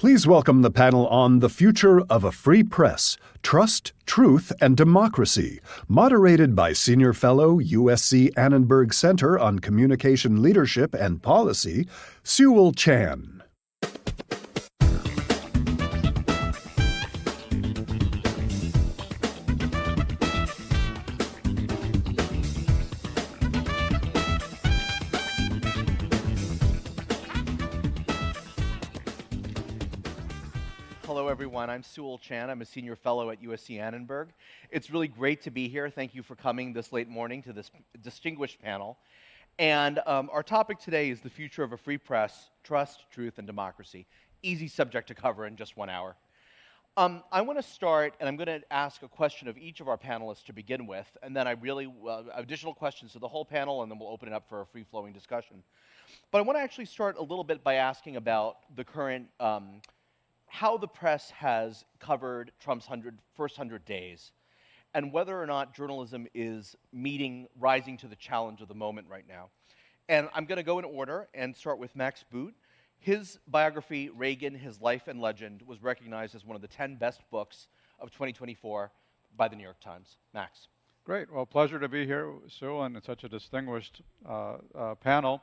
Please welcome the panel on The Future of a Free Press, Trust, Truth, and Democracy, moderated by Senior Fellow, USC Annenberg Center on Communication Leadership and Policy, Sewell Chan. I'm Sewell Chan. I'm a senior fellow at USC Annenberg. It's really great to be here. Thank you for coming this late morning to this distinguished panel. And our topic today is the future of a free press, trust, truth, and democracy. Easy subject to cover in just 1 hour. I want to start, and I'm going to ask a question of each of our panelists to begin with, and then additional questions to the whole panel, and then we'll open it up for a free-flowing discussion. But I want to actually start a little bit by asking about the current how the press has covered Trump's first 100 days, and whether or not journalism is rising to the challenge of the moment right now. And I'm going to go in order and start with Max Boot. His biography, Reagan, His Life and Legend, was recognized as one of the 10 best books of 2024 by the New York Times. Max. Great. Well, pleasure to be here, Sue, and such a distinguished panel.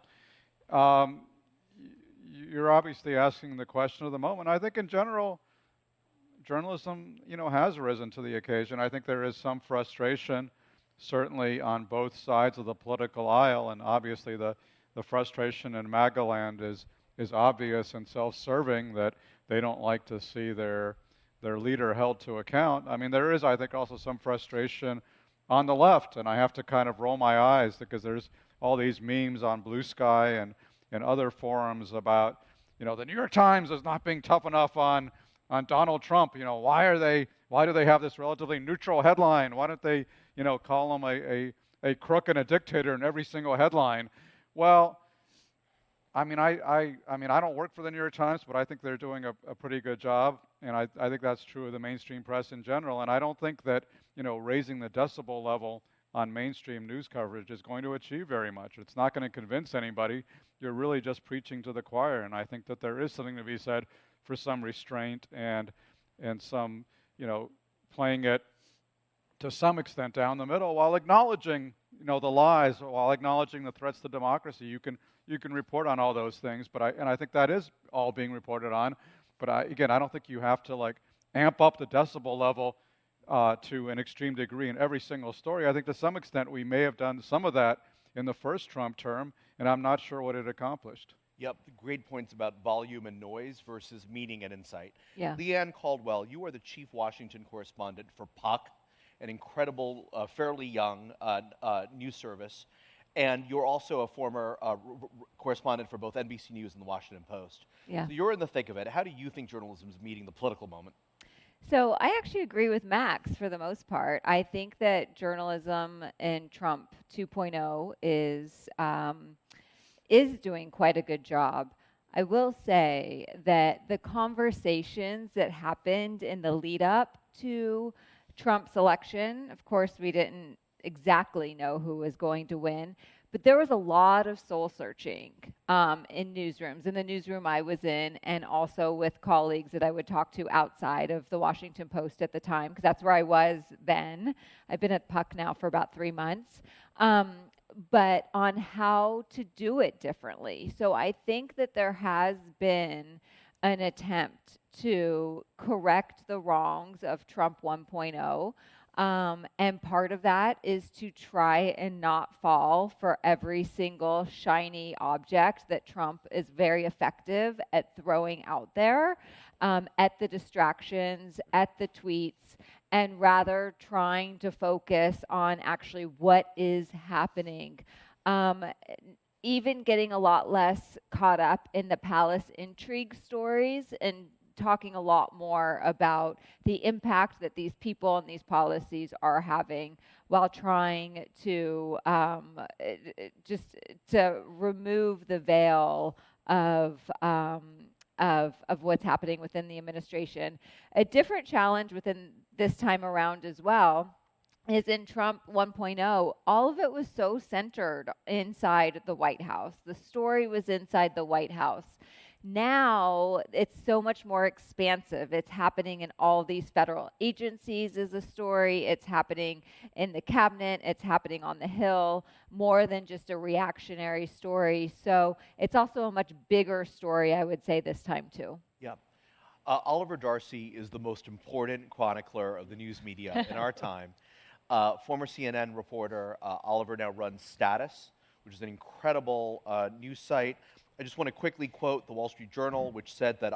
You're obviously asking the question of the moment. I think in general, journalism, has risen to the occasion. I think there is some frustration, certainly on both sides of the political aisle, and obviously the frustration in MAGA land is obvious and self-serving, that they don't like to see their leader held to account. I mean, there is, I think, also some frustration on the left, and I have to kind of roll my eyes because there's all these memes on Blue Sky and other forums about, the New York Times is not being tough enough on Donald Trump. Why do they have this relatively neutral headline? Why don't they, call him a crook and a dictator in every single headline? Well, I don't work for the New York Times, but I think they're doing a pretty good job, and I think that's true of the mainstream press in general. And I don't think that, raising the decibel level on mainstream news coverage is going to achieve very much. It's not going to convince anybody. You're really just preaching to the choir, and I think that there is something to be said for some restraint and some, playing it to some extent down the middle while acknowledging, the lies, while acknowledging the threats to democracy. You can report on all those things, but I think that is all being reported on. But I don't think you have to amp up the decibel level to an extreme degree in every single story. I think to some extent we may have done some of that in the first Trump term, and I'm not sure what it accomplished. Yep, great points about volume and noise versus meaning and insight. Yeah. Leigh Ann Caldwell, you are the chief Washington correspondent for Puck, an incredible, fairly young news service, and you're also a former correspondent for both NBC News and the Washington Post. Yeah. So you're in the thick of it. How do you think journalism is meeting the political moment? So I actually agree with Max for the most part. I think that journalism in Trump 2.0 is doing quite a good job. I will say that the conversations that happened in the lead up to Trump's election, of course, we didn't exactly know who was going to win, but there was a lot of soul searching in newsrooms, in the newsroom I was in, and also with colleagues that I would talk to outside of the Washington Post at the time, because that's where I was then. I've been at Puck now for about 3 months. But on how to do it differently. So I think that there has been an attempt to correct the wrongs of Trump 1.0. And part of that is to try and not fall for every single shiny object that Trump is very effective at throwing out there, at the distractions, at the tweets, and rather trying to focus on actually what is happening. Even getting a lot less caught up in the palace intrigue stories and talking a lot more about the impact that these people and these policies are having, while trying to just to remove the veil of what's happening within the administration. A different challenge within this time around as well is in Trump 1.0, all of it was so centered inside the White House. The story was inside the White House. Now it's so much more expansive. It's happening in all these federal agencies is a story. It's happening in the cabinet. It's happening on the Hill, more than just a reactionary story. So it's also a much bigger story, I would say, this time too. Yeah. Oliver Darcy is the most important chronicler of the news media in our time. Former CNN reporter, Oliver now runs Status, which is an incredible news site. I just want to quickly quote the Wall Street Journal, which said that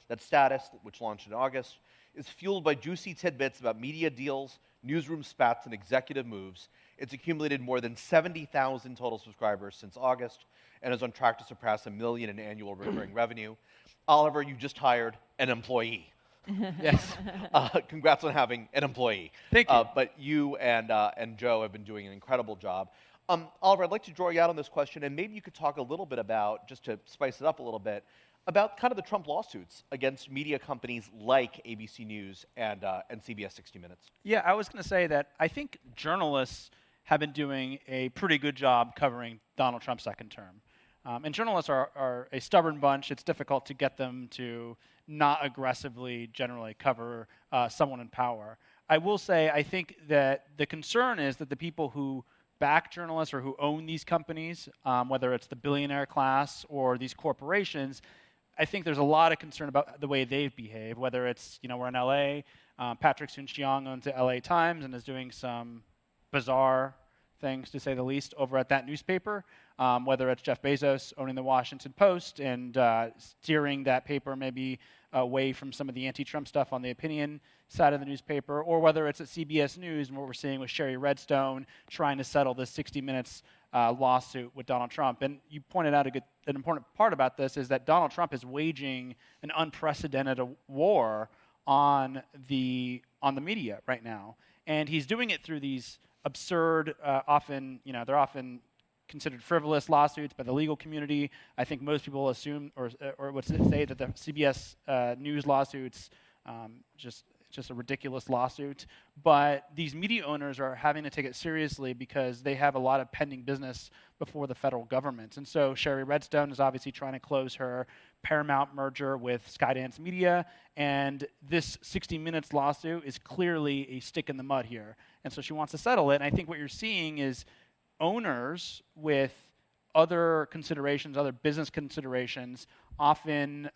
that Status, which launched in August, is fueled by juicy tidbits about media deals, newsroom spats, and executive moves. It's accumulated more than 70,000 total subscribers since August and is on track to surpass 1 million in annual recurring revenue. Oliver, you just hired an employee. Yes. Congrats on having an employee. Thank you. But you and Joe have been doing an incredible job. Oliver, I'd like to draw you out on this question, and maybe you could talk a little bit about, just to spice it up a little bit, about kind of the Trump lawsuits against media companies like ABC News and CBS 60 Minutes. Yeah, I was going to say that I think journalists have been doing a pretty good job covering Donald Trump's second term. And journalists are a stubborn bunch. It's difficult to get them to not aggressively generally cover someone in power. I will say I think that the concern is that the people who back journalists or who own these companies, whether it's the billionaire class or these corporations, I think there's a lot of concern about the way they've behaved, whether it's, we're in LA, Patrick Soon-Shiong owns the LA Times and is doing some bizarre things, to say the least, over at that newspaper, whether it's Jeff Bezos owning the Washington Post and steering that paper maybe away from some of the anti-Trump stuff on the opinion side of the newspaper, or whether it's at CBS News and what we're seeing with Sherry Redstone trying to settle this 60 Minutes lawsuit with Donald Trump. And you pointed out an important part about this is that Donald Trump is waging an unprecedented war on the media right now. And he's doing it through these absurd, often, they're often considered frivolous lawsuits by the legal community. I think most people assume or would say that the CBS News lawsuits just a ridiculous lawsuit. But these media owners are having to take it seriously because they have a lot of pending business before the federal government. And so Sherry Redstone is obviously trying to close her Paramount merger with Skydance Media, and this 60 Minutes lawsuit is clearly a stick in the mud here. And so she wants to settle it, and I think what you're seeing is owners with other considerations, other business considerations, often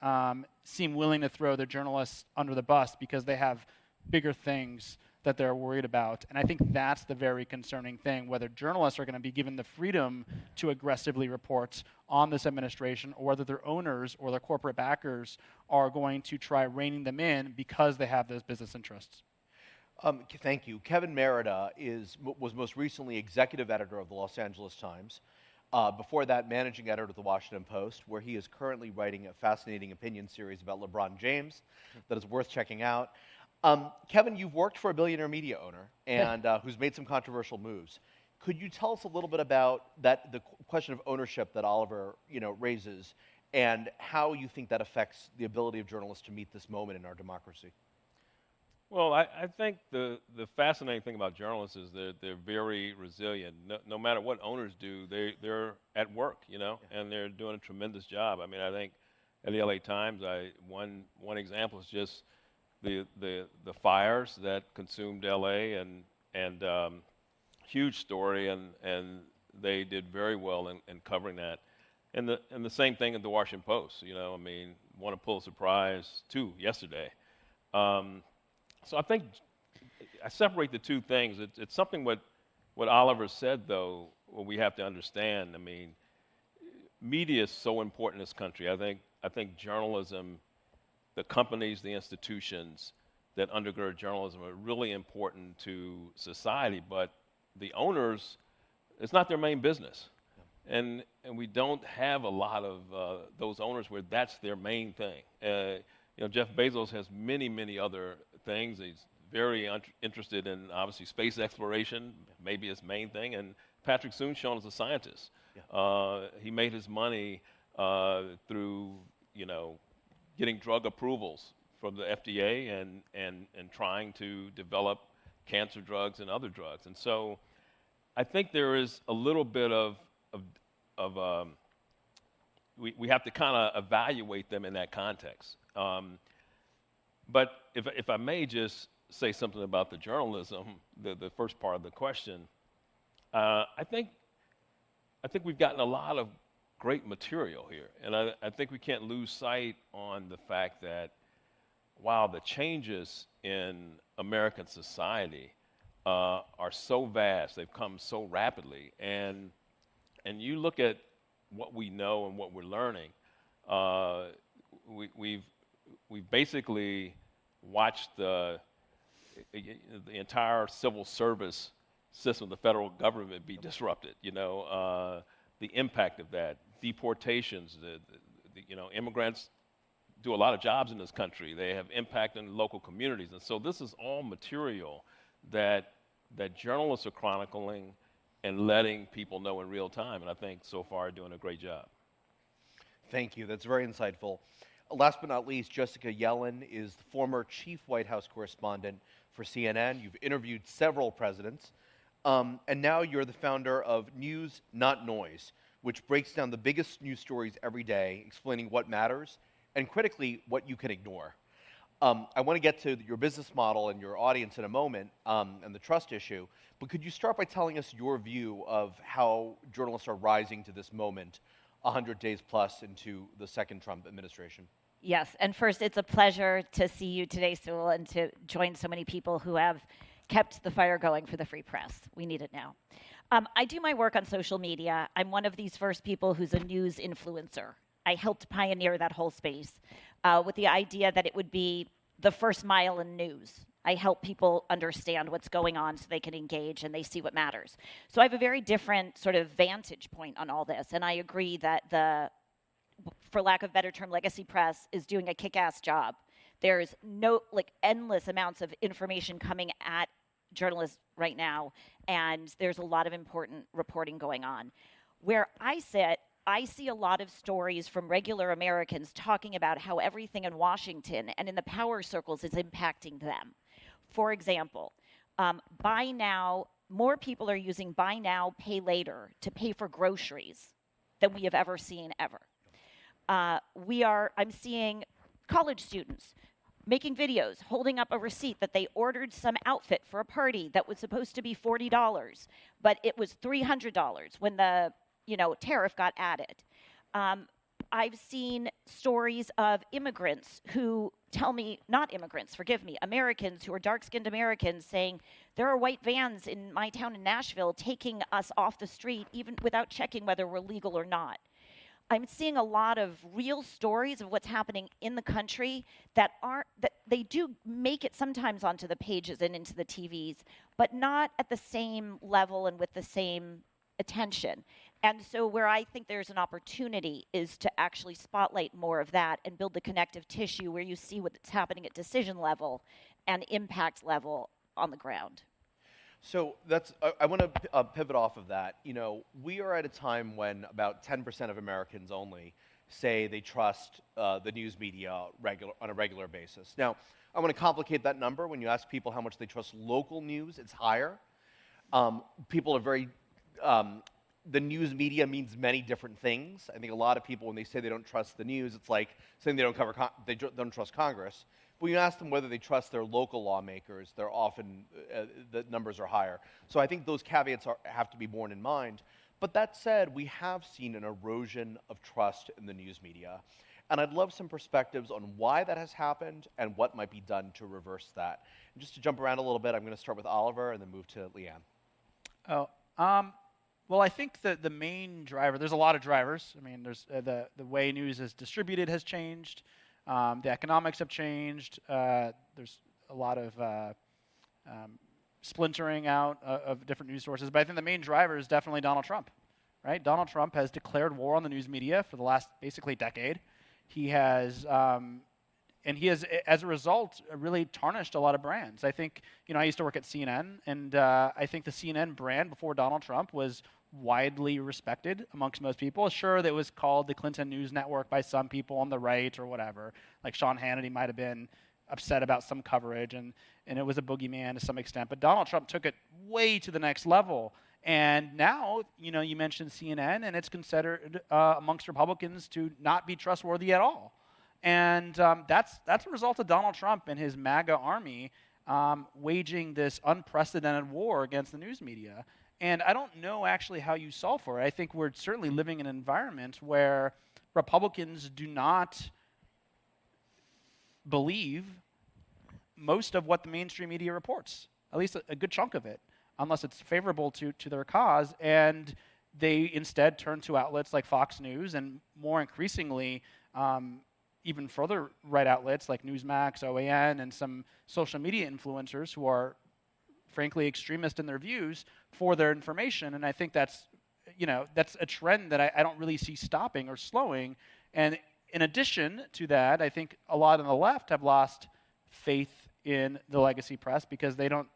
seem willing to throw their journalists under the bus because they have bigger things that they're worried about. And I think that's the very concerning thing, whether journalists are going to be given the freedom to aggressively report on this administration, or whether their owners or their corporate backers are going to try reining them in because they have those business interests. Thank you. Kevin Merida was most recently executive editor of the Los Angeles Times. Before that, managing editor of the Washington Post, where he is currently writing a fascinating opinion series about LeBron James that is worth checking out. Kevin, you've worked for a billionaire media owner and who's made some controversial moves. Could you tell us a little bit about the question of ownership that Oliver raises, and how you think that affects the ability of journalists to meet this moment in our democracy? Well, I think the fascinating thing about journalists is they're very resilient. No matter what owners do, they're at work, and they're doing a tremendous job. I mean, I think at the LA Times, one example is just the fires that consumed LA, and huge story, and they did very well in covering that. And the same thing at the Washington Post. I mean, won a Pulitzer Prize too yesterday. So I think I separate the two things. It's something what Oliver said, though, what we have to understand. I mean, media is so important in this country. I think journalism, the companies, the institutions that undergird journalism are really important to society, but the owners, it's not their main business. And we don't have a lot of those owners where that's their main thing. Jeff Bezos has many other things. He's very interested in, obviously, space exploration, maybe his main thing. And Patrick Soon-Shiong is a scientist. Yeah. He made his money through, getting drug approvals from the FDA and trying to develop cancer drugs and other drugs. And so I think there is a little bit of we have to kind of evaluate them in that context. But if I may just say something about the journalism, the first part of the question, I think we've gotten a lot of great material here, and I think we can't lose sight on the fact that while the changes in American society are so vast, they've come so rapidly, and you look at what we know and what we're learning, we've basically watched the entire civil service system of the federal government be disrupted. The impact of that, deportations, immigrants do a lot of jobs in this country. They have impact in local communities, and so this is all material that journalists are chronicling and letting people know in real time, and I think so far are doing a great job. Thank you. That's very insightful. Last but not least, Jessica Yellen is the former chief White House correspondent for CNN. You've interviewed several presidents, and now you're the founder of News, Not Noise, which breaks down the biggest news stories every day, explaining what matters, and critically, what you can ignore. I want to get to your business model and your audience in a moment, and the trust issue, but could you start by telling us your view of how journalists are rising to this moment 100 days plus into the second Trump administration? Yes, and first, it's a pleasure to see you today, Sewell, and to join so many people who have kept the fire going for the free press. We need it now. I do my work on social media. I'm one of these first people who's a news influencer. I helped pioneer that whole space with the idea that it would be the first mile in news. I help people understand what's going on so they can engage and they see what matters. So I have a very different sort of vantage point on all this, and I agree that the, for lack of a better term, legacy press is doing a kick-ass job. There's endless amounts of information coming at journalists right now, and there's a lot of important reporting going on. Where I sit, I see a lot of stories from regular Americans talking about how everything in Washington and in the power circles is impacting them. For example, buy now, more people are using buy now, pay later to pay for groceries than we have ever seen ever. I'm seeing college students making videos, holding up a receipt that they ordered some outfit for a party that was supposed to be $40, but it was $300 when the tariff got added. I've seen stories of immigrants who tell me, not immigrants, forgive me, Americans who are dark-skinned Americans saying, there are white vans in my town in Nashville taking us off the street even without checking whether we're legal or not. I'm seeing a lot of real stories of what's happening in the country that they do make it sometimes onto the pages and into the TVs, but not at the same level and with the same attention. And so where I think there's an opportunity is to actually spotlight more of that and build the connective tissue where you see what's happening at decision level and impact level on the ground. So I want to pivot off of that. We are at a time when about 10% of Americans only say they trust the news media on a regular basis. Now, I want to complicate that number. When you ask people how much they trust local news, it's higher. People are very, the news media means many different things. I think a lot of people, when they say they don't trust the news, it's like saying they don't trust Congress. When you ask them whether they trust their local lawmakers, they're often, the numbers are higher. So I think those caveats have to be borne in mind. But that said, we have seen an erosion of trust in the news media. And I'd love some perspectives on why that has happened and what might be done to reverse that. And just to jump around a little bit, I'm going to start with Oliver and then move to Leigh Ann. Well, I think that the main driver, there's a lot of drivers. I mean, there's the way news is distributed has changed. The economics have changed. There's a lot of splintering out of different news sources. But I think the main driver is definitely Donald Trump, right? Donald Trump has declared war on the news media for the last basically decade. He has, as a result, really tarnished a lot of brands. I think, I used to work at CNN, and I think the CNN brand before Donald Trump was widely respected amongst most people. Sure, that was called the Clinton News Network by some people on the right or whatever. Like Sean Hannity might have been upset about some coverage, and it was a boogeyman to some extent. But Donald Trump took it way to the next level And now, you mentioned CNN, and it's considered amongst Republicans to not be trustworthy at all. And that's a result of Donald Trump and his MAGA army waging this unprecedented war against the news media. And I don't know actually how you solve for it. I think we're certainly living in an environment where Republicans do not believe most of what the mainstream media reports, at least a good chunk of it, unless it's favorable to their cause. And they instead turn to outlets like Fox News and more increasingly even further right outlets like Newsmax, OAN, and some social media influencers who are frankly extremist in their views for their information. And I think that's a trend that I don't really see stopping or slowing. And in addition to that, I think a lot on the left have lost faith in the legacy press because they don't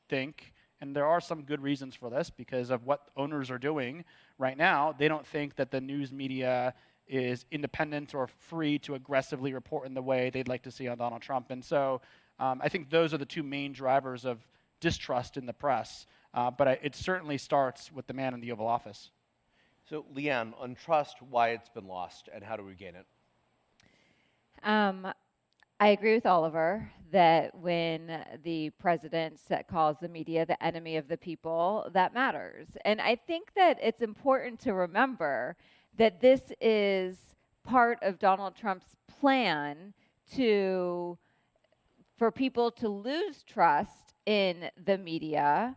think, and there are some good reasons for this because of what owners are doing right now, they don't think that the news media is independent or free to aggressively report in the way they'd like to see on Donald Trump. And so I think those are the two main drivers of distrust in the press. But it certainly starts with the man in the Oval Office. So, Leigh Ann, on trust, why it's been lost and how to regain it? I agree with Oliver that when the president calls the media the enemy of the people, that matters. And I think that it's important to remember that this is part of Donald Trump's plan for people to lose trust in the media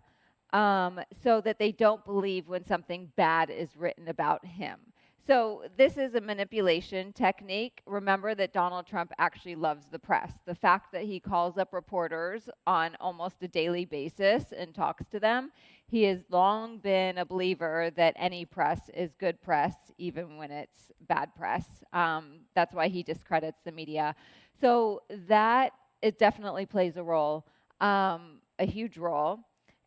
so that they don't believe when something bad is written about him. So this is a manipulation technique. Remember that Donald Trump actually loves the press. The fact that he calls up reporters on almost a daily basis and talks to them, he has long been a believer that any press is good press, even when it's bad press. That's why he discredits the media. So it definitely plays a role, a huge role.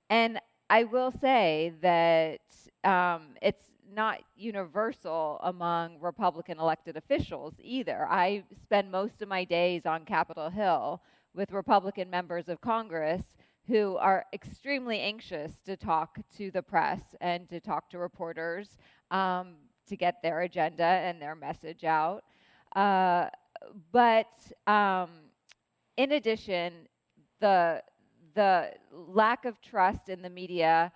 And I will say that it's not universal among Republican elected officials either. I spend most of my days on Capitol Hill with Republican members of Congress who are extremely anxious to talk to the press and to talk to reporters to get their agenda and their message out. But in addition, the lack of trust in the media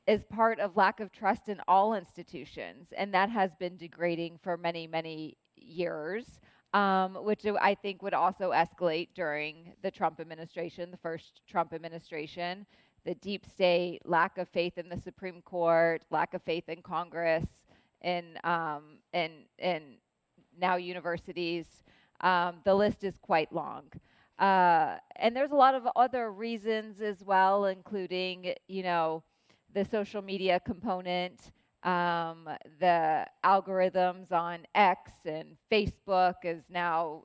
is part of lack of trust in all institutions, and that has been degrading for many, many years, which I think would also escalate during the Trump administration, the first Trump administration. The deep state, lack of faith in the Supreme Court, lack of faith in Congress, and now universities. The list is quite long. And there's a lot of other reasons as well, including, the social media component, the algorithms on X and Facebook is now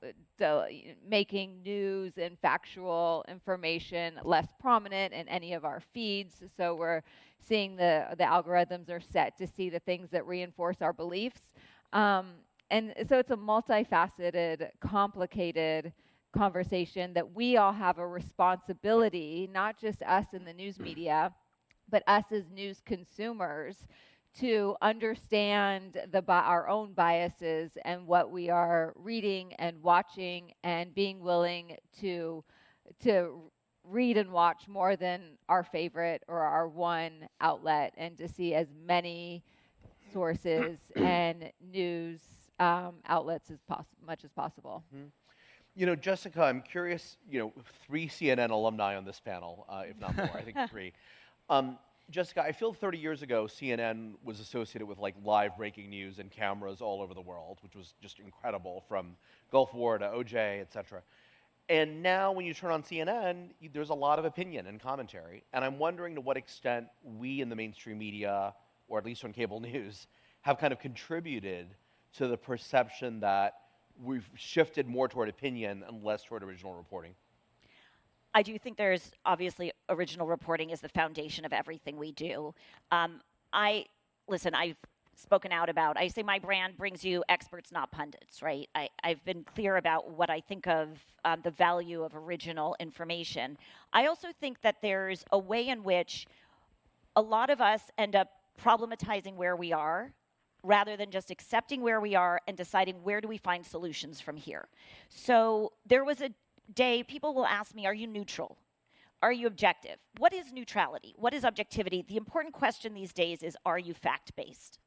making news and factual information less prominent in any of our feeds. So we're seeing the algorithms are set to see the things that reinforce our beliefs. And so it's a multifaceted, complicated conversation that we all have a responsibility, not just us in the news media, but us as news consumers, to understand our own biases and what we are reading and watching, and being willing to read and watch more than our favorite or our one outlet, and to see as many sources and news outlets as much as possible. Mm-hmm. Jessica, I'm curious, 3 CNN alumni on this panel, if not more, I think 3. Jessica, I feel 30 years ago, CNN was associated with live breaking news and cameras all over the world, which was just incredible, from Gulf War to OJ, et cetera. And now when you turn on CNN, there's a lot of opinion and commentary. And I'm wondering to what extent we in the mainstream media, or at least on cable news, have kind of contributed to the perception that we've shifted more toward opinion and less toward original reporting. I do think there's obviously original reporting is the foundation of everything we do. I've spoken out about, I say my brand brings you experts, not pundits, right? I've been clear about what I think of the value of original information. I also think that there's a way in which a lot of us end up problematizing where we are rather than just accepting where we are and deciding where do we find solutions from here. So there was a day people will ask me, are you neutral? Are you objective? What is neutrality? What is objectivity? The important question these days is, are you fact-based?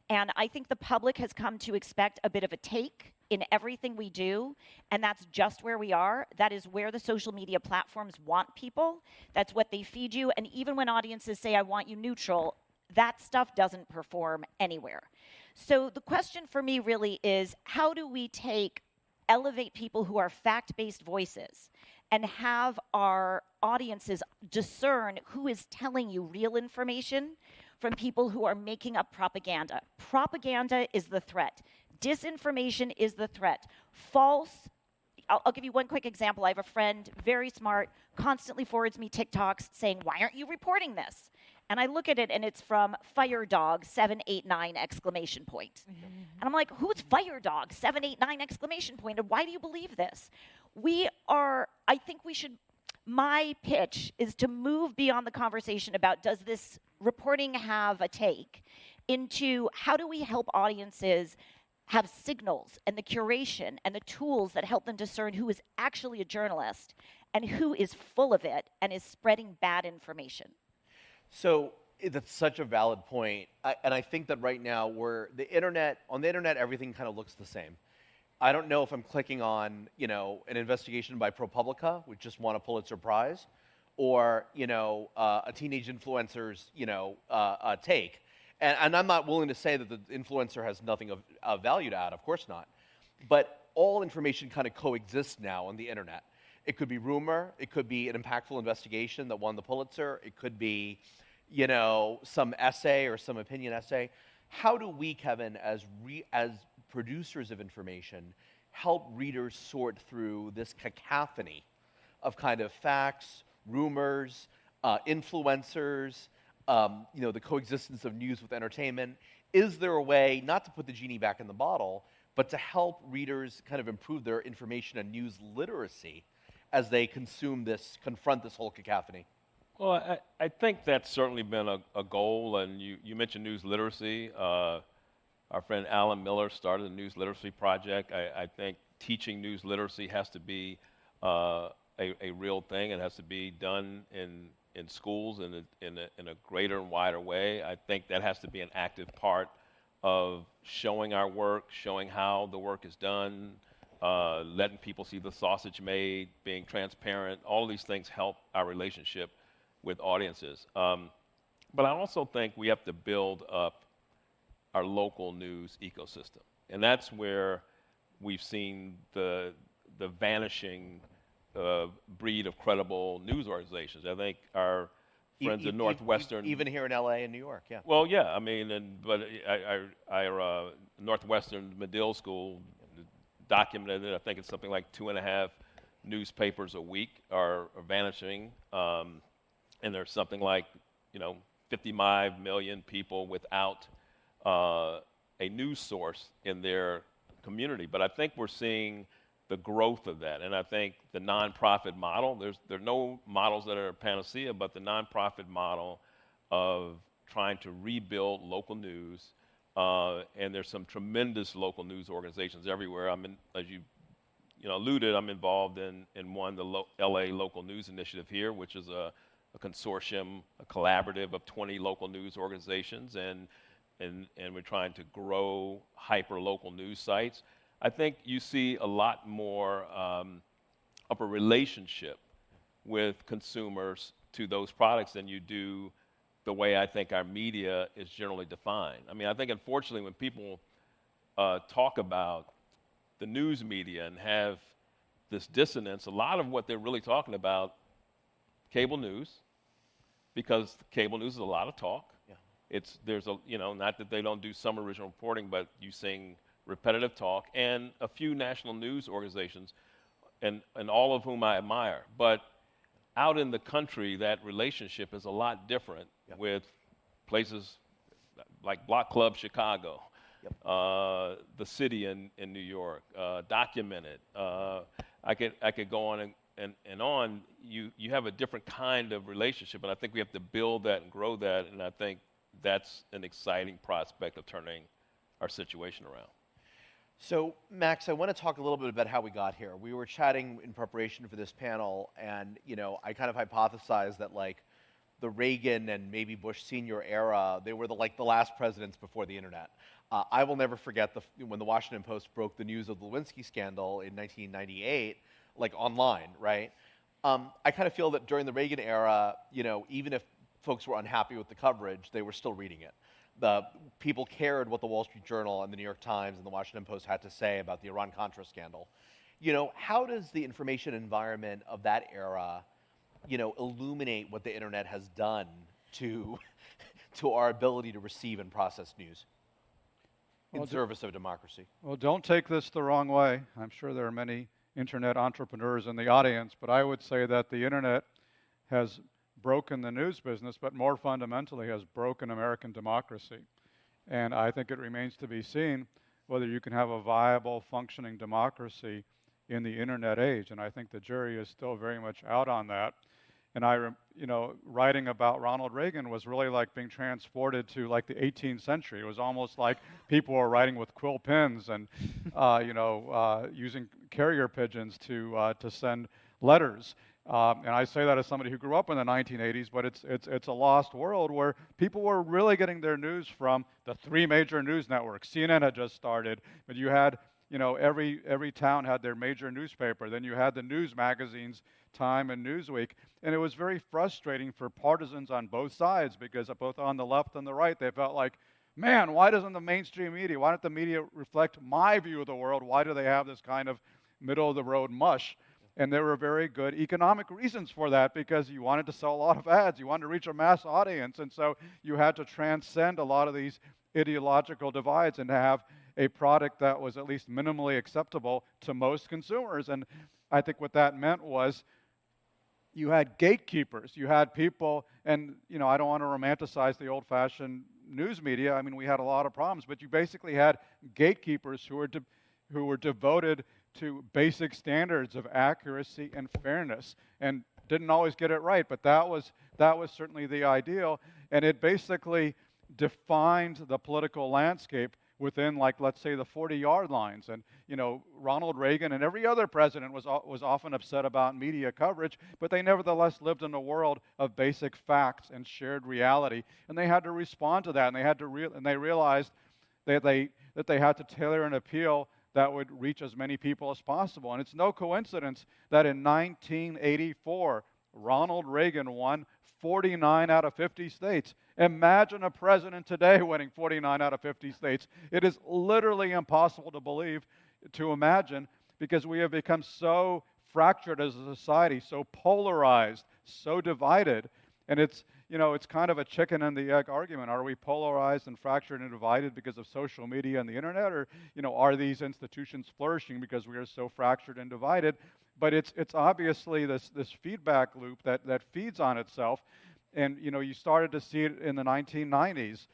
And I think the public has come to expect a bit of a take in everything we do, and that's just where we are. That is where the social media platforms want people. That's what they feed you. And even when audiences say, I want you neutral, that stuff doesn't perform anywhere. So the question for me really is, how do we elevate people who are fact-based voices and have our audiences discern who is telling you real information from people who are making up propaganda? Propaganda is the threat. Disinformation is the threat. False, I'll give you one quick example. I have a friend, very smart, constantly forwards me TikToks saying, why aren't you reporting this? And I look at it and it's from Firedog 789 exclamation point. Mm-hmm. And I'm like, who's Firedog 789 exclamation point? And why do you believe this? My pitch is to move beyond the conversation about does this reporting have a take into how do we help audiences have signals and the curation and the tools that help them discern who is actually a journalist and who is full of it and is spreading bad information. So that's such a valid point. And I think that right now on the internet, everything kind of looks the same. I don't know if I'm clicking on, an investigation by ProPublica, which just won a Pulitzer Prize, or, a teenage influencer's, take. And I'm not willing to say that the influencer has nothing of value to add, of course not. But all information kind of coexists now on the internet. It could be rumor, it could be an impactful investigation that won the Pulitzer, it could be, some essay or some opinion essay. How do we, Kevin, as producers of information, help readers sort through this cacophony of kind of facts, rumors, influencers, the coexistence of news with entertainment? Is there a way, not to put the genie back in the bottle, but to help readers kind of improve their information and news literacy as they confront this whole cacophony? Well, I think that's certainly been a goal, and you mentioned news literacy. Our friend Alan Miller started a news literacy project. I think teaching news literacy has to be a real thing. It has to be done in schools in a greater and wider way. I think that has to be an active part of showing our work, showing how the work is done, letting people see the sausage made, being transparent. All of these things help our relationship with audiences. But I also think we have to build up our local news ecosystem. And that's where we've seen the vanishing breed of credible news organizations. I think our friends in Northwestern... Even here in LA and New York, yeah. Well, yeah, but our Northwestern Medill School documented it. I think it's something like 2.5 newspapers a week are vanishing. And there's something like, 55 million people without a news source in their community. But I think we're seeing the growth of that. And I think the nonprofit model, there are no models that are a panacea, but the nonprofit model of trying to rebuild local news, and there's some tremendous local news organizations everywhere. As you alluded, I'm involved in one, the LA Local News Initiative here, which is a consortium, a collaborative of 20 local news organizations, and we're trying to grow hyper-local news sites. I think you see a lot more of a relationship with consumers to those products than you do the way I think our media is generally defined. I think, unfortunately, when people talk about the news media and have this dissonance, a lot of what they're really talking about, cable news, because cable news is a lot of talk. Yeah. There's not that they don't do some original reporting, but you sing repetitive talk, and a few national news organizations, and all of whom I admire. But out in the country, that relationship is a lot different. Yep. With places like Block Club Chicago, yep. The city in New York, Documented. I could go on and on, you have a different kind of relationship, and I think we have to build that and grow that, and I think that's an exciting prospect of turning our situation around. So, Max, I want to talk a little bit about how we got here. We were chatting in preparation for this panel, and I kind of hypothesized that the Reagan and maybe Bush Sr. era, they were the last presidents before the internet. I will never forget when the Washington Post broke the news of the Lewinsky scandal in 1998, online, right? I kind of feel that during the Reagan era, even if folks were unhappy with the coverage, they were still reading it. The people cared what the Wall Street Journal and the New York Times and the Washington Post had to say about the Iran-Contra scandal. How does the information environment of that era, illuminate what the internet has done to our ability to receive and process news in service of democracy? Well, don't take this the wrong way. I'm sure there are many internet entrepreneurs in the audience, but I would say that the internet has broken the news business, but more fundamentally has broken American democracy. And I think it remains to be seen whether you can have a viable, functioning democracy in the internet age. And I think the jury is still very much out on that. And writing about Ronald Reagan was really like being transported to the 18th century. It was almost like people were writing with quill pens and, using carrier pigeons to send letters. And I say that as somebody who grew up in the 1980s, but it's a lost world where people were really getting their news from the three major news networks. CNN had just started, but you had, every town had their major newspaper. Then you had the news magazines, Time and Newsweek, and it was very frustrating for partisans on both sides because both on the left and the right, they felt like, man, why doesn't the mainstream media, why don't the media reflect my view of the world? Why do they have this kind of middle-of-the-road mush? And there were very good economic reasons for that because you wanted to sell a lot of ads. You wanted to reach a mass audience. And so you had to transcend a lot of these ideological divides and have a product that was at least minimally acceptable to most consumers. And I think what that meant was you had gatekeepers. You had people, and I don't want to romanticize the old-fashioned news media. I mean, we had a lot of problems, but you basically had gatekeepers who were devoted to basic standards of accuracy and fairness, and didn't always get it right, but that was certainly the ideal, and it basically defined the political landscape within, let's say, the 40-yard lines. And Ronald Reagan and every other president was often upset about media coverage, but they nevertheless lived in a world of basic facts and shared reality, and they had to respond to that, and they realized that they had to tailor an appeal that would reach as many people as possible. And it's no coincidence that in 1984, Ronald Reagan won 49 out of 50 states. Imagine a president today winning 49 out of 50 states. It is literally impossible to imagine, because we have become so fractured as a society, so polarized, so divided. And it's kind of a chicken and the egg argument. Are we polarized and fractured and divided because of social media and the internet? Or, are these institutions flourishing because we are so fractured and divided? But it's obviously this feedback loop that feeds on itself. And, you started to see it in the 1990s,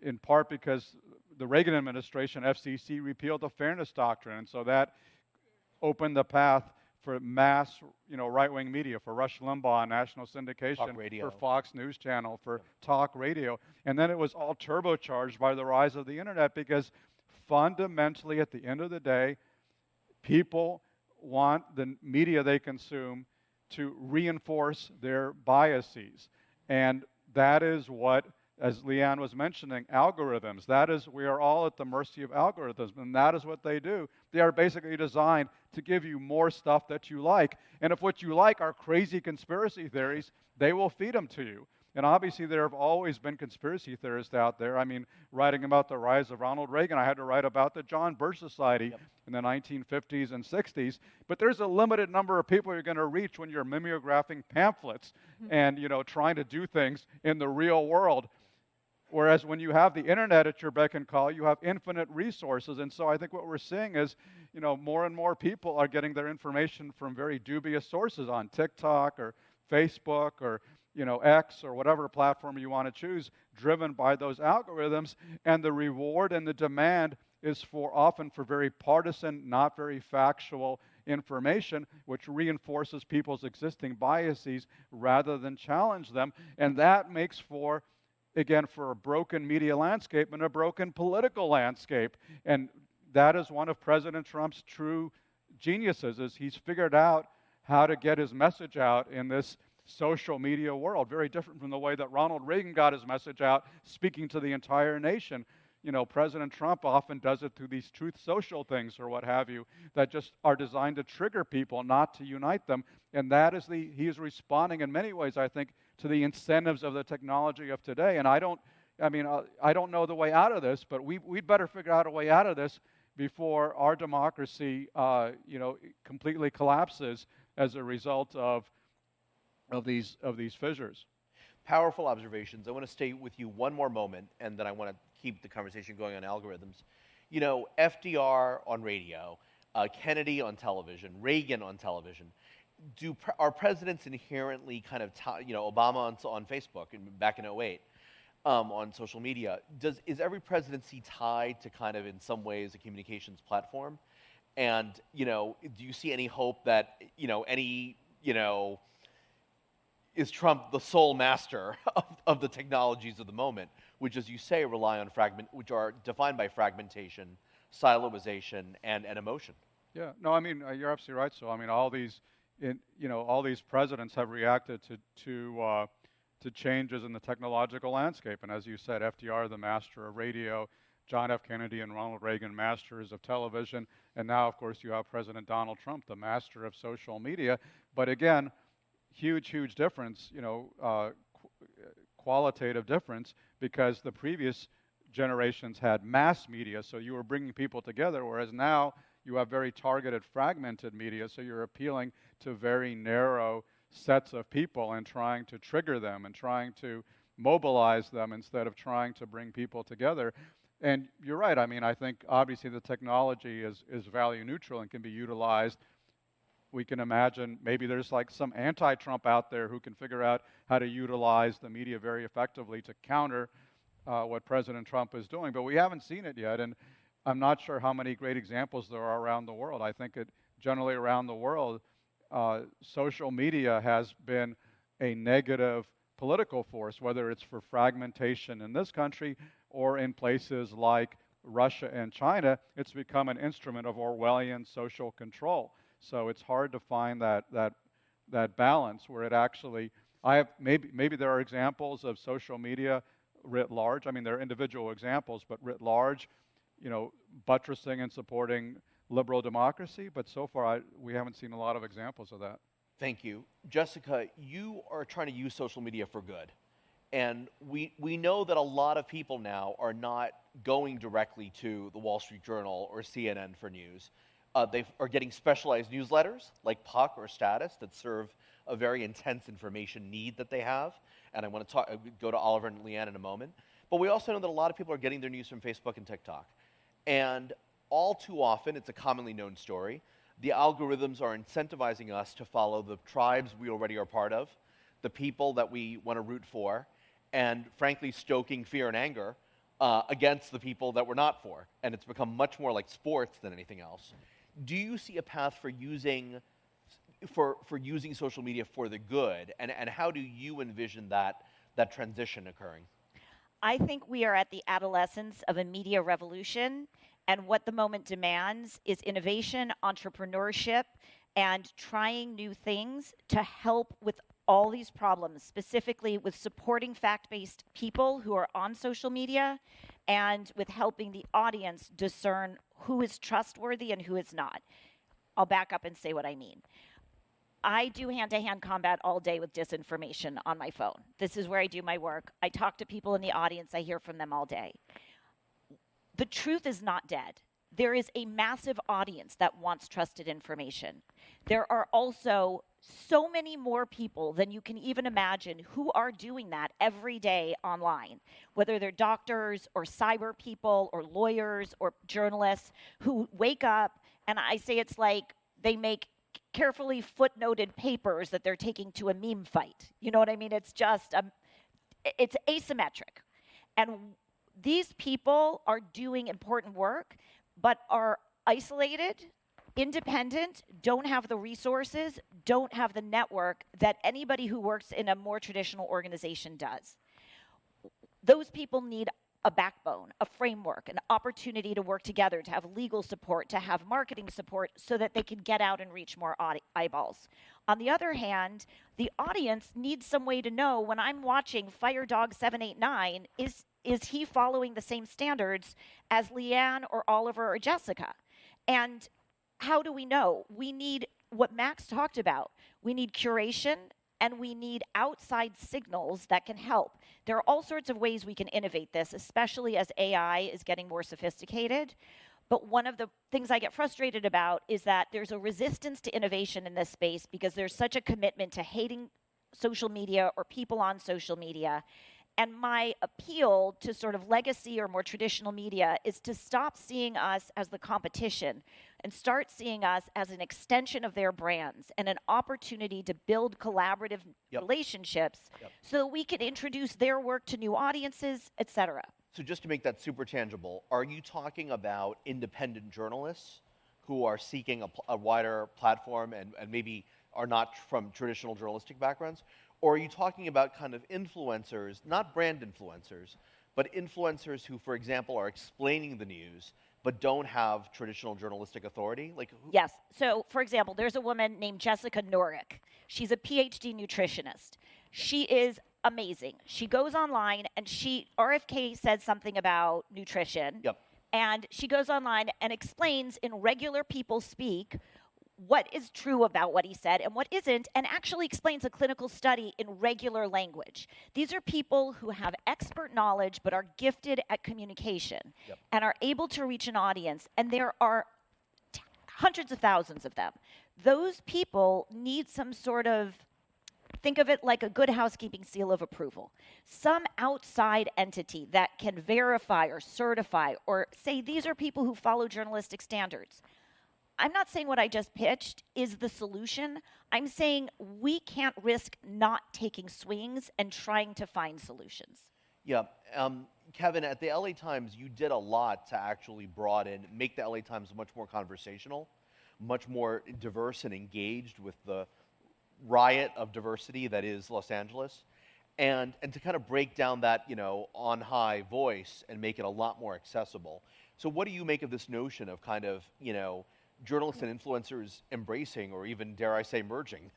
in part because the Reagan administration, FCC, repealed the Fairness Doctrine. And so that opened the path for mass, right-wing media, for Rush Limbaugh, national syndication, for Fox News Channel, for talk radio. And then it was all turbocharged by the rise of the internet, because fundamentally, at the end of the day, people want the media they consume to reinforce their biases. And that is what, as Leigh Ann was mentioning, algorithms. We are all at the mercy of algorithms, and that is what they do. They are basically designed to give you more stuff that you like. And if what you like are crazy conspiracy theories, they will feed them to you. And obviously there have always been conspiracy theorists out there. I mean, writing about the rise of Ronald Reagan, I had to write about the John Birch Society in the 1950s and 60s. But there's a limited number of people you're going to reach when you're mimeographing pamphlets and, trying to do things in the real world. Whereas when you have the internet at your beck and call, you have infinite resources. And so I think what we're seeing is, more and more people are getting their information from very dubious sources on TikTok or Facebook or, X or whatever platform you want to choose, driven by those algorithms. And the reward and the demand is often for very partisan, not very factual information, which reinforces people's existing biases rather than challenge them. And that makes for, again, for a broken media landscape and a broken political landscape. And that is one of President Trump's true geniuses, is he's figured out how to get his message out in this social media world, very different from the way that Ronald Reagan got his message out, speaking to the entire nation. You know, President Trump often does it through these truth social things or what have you that just are designed to trigger people, not to unite them. And that is he is responding in many ways, I think, to the incentives of the technology of today. And I don't know the way out of this, but we'd better figure out a way out of this before our democracy, completely collapses as a result of these fissures. Powerful observations. I want to stay with you one more moment, and then I want to keep the conversation going on algorithms. You know, FDR on radio, Kennedy on television, Reagan on television. Are presidents inherently kind of, Obama on Facebook and back in 2008 on social media? Is every presidency tied to kind of in some ways a communications platform? And, do you see any hope that, is Trump the sole master of the technologies of the moment, which, as you say, rely on which are defined by fragmentation, siloization, and emotion? Yeah, no, I mean, you're absolutely right. So, I mean, all these presidents have reacted to changes in the technological landscape. And as you said, FDR, the master of radio, John F. Kennedy and Ronald Reagan, masters of television, and now, of course, you have President Donald Trump, the master of social media. But again, huge difference, qualitative difference, because the previous generations had mass media, so you were bringing people together, whereas now you have very targeted, fragmented media, so you're appealing to very narrow sets of people and trying to trigger them and trying to mobilize them instead of trying to bring people together. And you're right, I mean, I think obviously the technology is value neutral and can be utilized. We can imagine maybe there's like some anti-Trump out there who can figure out how to utilize the media very effectively to counter what President Trump is doing, but we haven't seen it yet, and I'm not sure how many great examples there are around the world. I think generally around the world, social media has been a negative political force, whether it's for fragmentation in this country or in places like Russia and China. It's become an instrument of Orwellian social control. So it's hard to find that balance where it actually. Maybe there are examples of social media writ large. I mean, there are individual examples, but writ large, buttressing and supporting liberal democracy. But so far, we haven't seen a lot of examples of that. Thank you, Jessica. You are trying to use social media for good, and we know that a lot of people now are not going directly to the Wall Street Journal or CNN for news. They are getting specialized newsletters like Puck or Status that serve a very intense information need that they have. And I want to go to Oliver and Leigh Ann in a moment. But we also know that a lot of people are getting their news from Facebook and TikTok. And all too often, it's a commonly known story, the algorithms are incentivizing us to follow the tribes we already are part of, the people that we want to root for, and frankly, stoking fear and anger against the people that we're not for. And it's become much more like sports than anything else. Do you see a path for using social media for the good, and how do you envision that transition occurring? I think we are at the adolescence of a media revolution, and what the moment demands is innovation, entrepreneurship, and trying new things to help with all these problems, specifically with supporting fact-based people who are on social media and with helping the audience discern who is trustworthy and who is not. I'll back up and say what I mean. I do hand-to-hand combat all day with disinformation on my phone. This is where I do my work. I talk to people in the audience. I hear from them all day. The truth is not dead. There is a massive audience that wants trusted information. There are also so many more people than you can even imagine who are doing that every day online, whether they're doctors or cyber people or lawyers or journalists who wake up, and I say it's like they make carefully footnoted papers that they're taking to a meme fight. You know what I mean? It's just, it's asymmetric. And these people are doing important work, but are isolated independent, don't have the resources, don't have the network that anybody who works in a more traditional organization does. Those people need a backbone, a framework, an opportunity to work together, to have legal support, to have marketing support so that they can get out and reach more eyeballs. On the other hand, the audience needs some way to know when I'm watching Fire Dog 789, is he following the same standards as Leigh Ann or Oliver or Jessica? And how do we know? We need what Max talked about. We need curation, and we need outside signals that can help. There are all sorts of ways we can innovate this, especially as AI is getting more sophisticated. But one of the things I get frustrated about is that there's a resistance to innovation in this space because there's such a commitment to hating social media or people on social media. And my appeal to sort of legacy or more traditional media is to stop seeing us as the competition and start seeing us as an extension of their brands and an opportunity to build collaborative relationships so that we can introduce their work to new audiences, et cetera. So just to make that super tangible, are you talking about independent journalists who are seeking a wider platform and maybe are not from traditional journalistic backgrounds? Or are you talking about kind of influencers, not brand influencers, but influencers who, for example, are explaining the news but don't have traditional journalistic authority? Yes. So, for example, there's a woman named Jessica Norick. She's a PhD nutritionist. She is amazing. She goes online and RFK said something about nutrition. Yep. And she goes online and explains in regular people speak what is true about what he said and what isn't, and actually explains a clinical study in regular language. These are people who have expert knowledge but are gifted at communication and are able to reach an audience, and there are hundreds of thousands of them. Those people need some sort of, think of it like a good housekeeping seal of approval. Some outside entity that can verify or certify or say these are people who follow journalistic standards. I'm not saying what I just pitched is the solution. I'm saying we can't risk not taking swings and trying to find solutions. Yeah. Kevin, at the LA Times, you did a lot to actually make the LA Times much more conversational, much more diverse and engaged with the riot of diversity that is Los Angeles, and to kind of break down that, on high voice and make it a lot more accessible. So what do you make of this notion of kind of, journalists and influencers embracing, or even, dare I say, merging?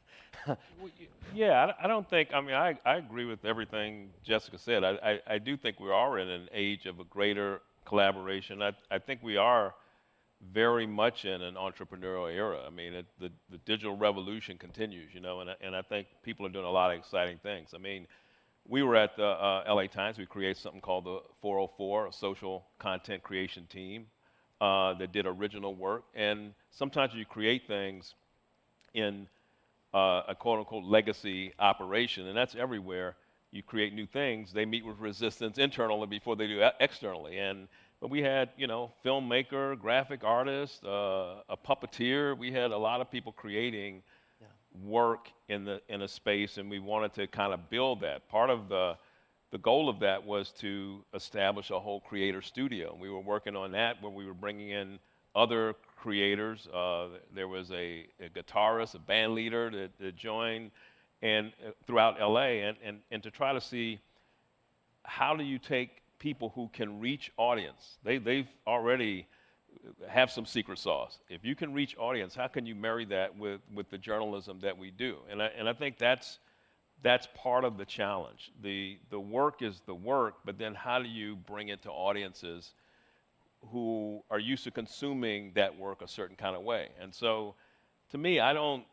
Yeah, I don't think, I agree with everything Jessica said. I do think we are in an age of a greater collaboration. I think we are very much in an entrepreneurial era. The digital revolution continues, and I think people are doing a lot of exciting things. We were at the LA Times. We created something called the 404, a social content creation team. That did original work, and sometimes you create things in a quote-unquote legacy operation, and that's everywhere. You create new things, they meet with resistance internally before they do externally. But we had, filmmaker, graphic artist, a puppeteer. We had a lot of people creating work in a space, and we wanted to kind of build that. Part of the goal of that was to establish a whole creator studio. And we were working on that where we were bringing in other creators. There was a guitarist, a band leader that joined and throughout LA and to try to see how do you take people who can reach audience. They've already have some secret sauce. If you can reach audience, how can you marry that with the journalism that we do? And I think that's part of the challenge. The work is the work, but then how do you bring it to audiences who are used to consuming that work a certain kind of way? And so, to me, I don't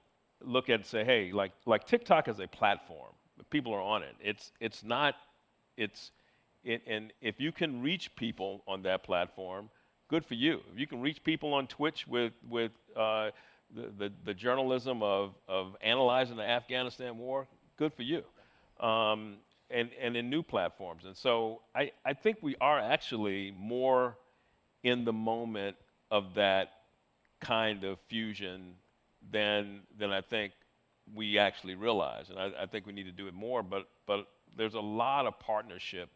look at and say, hey, like TikTok is a platform. People are on it. And if you can reach people on that platform, good for you. If you can reach people on Twitch with the journalism of analyzing the Afghanistan war, good for you, and in new platforms. And so I think we are actually more in the moment of that kind of fusion than I think we actually realize. And I think we need to do it more, but there's a lot of partnership.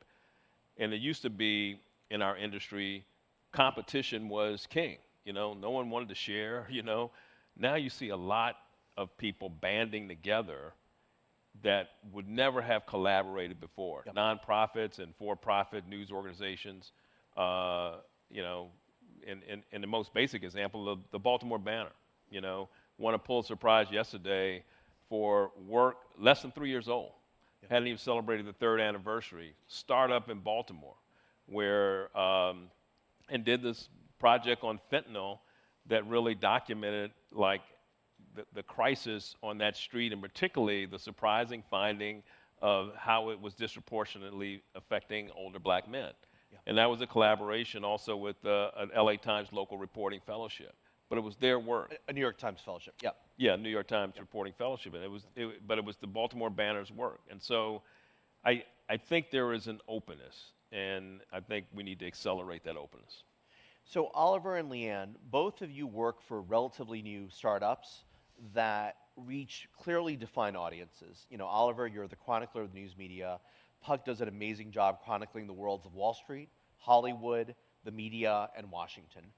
And it used to be in our industry, competition was king. No one wanted to share, Now you see a lot of people banding together that would never have collaborated before. Yep. Nonprofits and for-profit news organizations, in the most basic example, the Baltimore Banner, won a Pulitzer Prize yesterday for work less than 3 years old. Yep. Hadn't even celebrated the 3rd anniversary. Startup in Baltimore, where and did this project on fentanyl that really documented like the crisis on that street, and particularly the surprising finding of how it was disproportionately affecting older black men. Yeah. And that was a collaboration also with an LA Times local reporting fellowship. But it was their work. A New York Times fellowship, yeah. Yeah, New York Times reporting fellowship. And but it was the Baltimore Banner's work. And so I think there is an openness, and I think we need to accelerate that openness. So Oliver and Leigh Ann, both of you work for relatively new startups that reach clearly defined audiences. Oliver, you're the chronicler of the news media. Puck does an amazing job chronicling the worlds of Wall Street, Hollywood, the media, and Washington.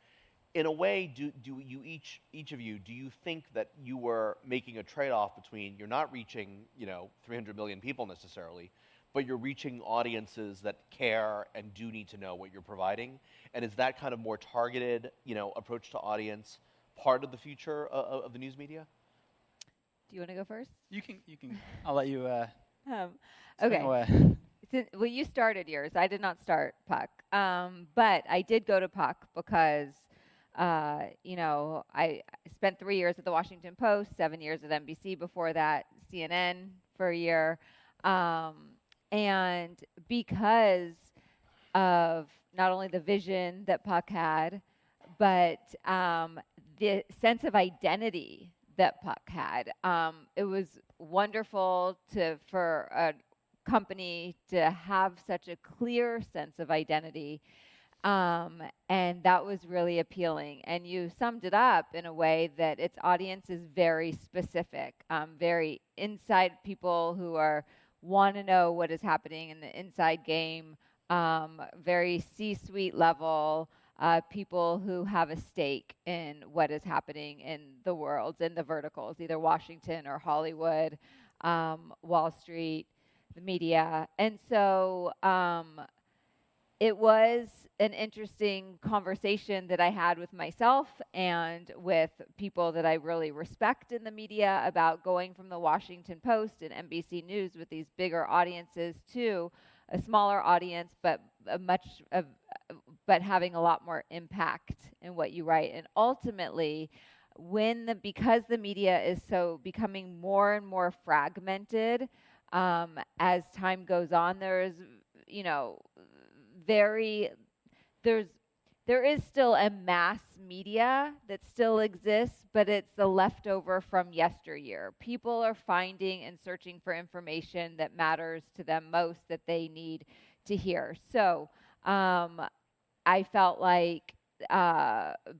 In a way, do you each of you, do you think that you were making a trade-off between you're not reaching 300 million people necessarily, but you're reaching audiences that care and do need to know what you're providing? And is that kind of more targeted approach to audience part of the future of the news media? Do you want to go first? You can. I'll let you. Okay. Away. Well, you started yours. I did not start Puck, but I did go to Puck because I spent 3 years at the Washington Post, 7 years at NBC before that, CNN for a year, and because of not only the vision that Puck had, but the sense of identity that Puck had. It was wonderful for a company to have such a clear sense of identity, and that was really appealing. And you summed it up in a way that its audience is very specific, very inside people who want to know what is happening in the inside game, very C-suite level, people who have a stake in what is happening in the world, in the verticals, either Washington or Hollywood, Wall Street, the media. And so it was an interesting conversation that I had with myself and with people that I really respect in the media about going from the Washington Post and NBC News with these bigger audiences to a smaller audience, but having a lot more impact in what you write. And ultimately, because the media is so becoming more and more fragmented as time goes on, there is still a mass media that still exists, but it's the leftover from yesteryear. People are finding and searching for information that matters to them most, that they need to hear. So I felt like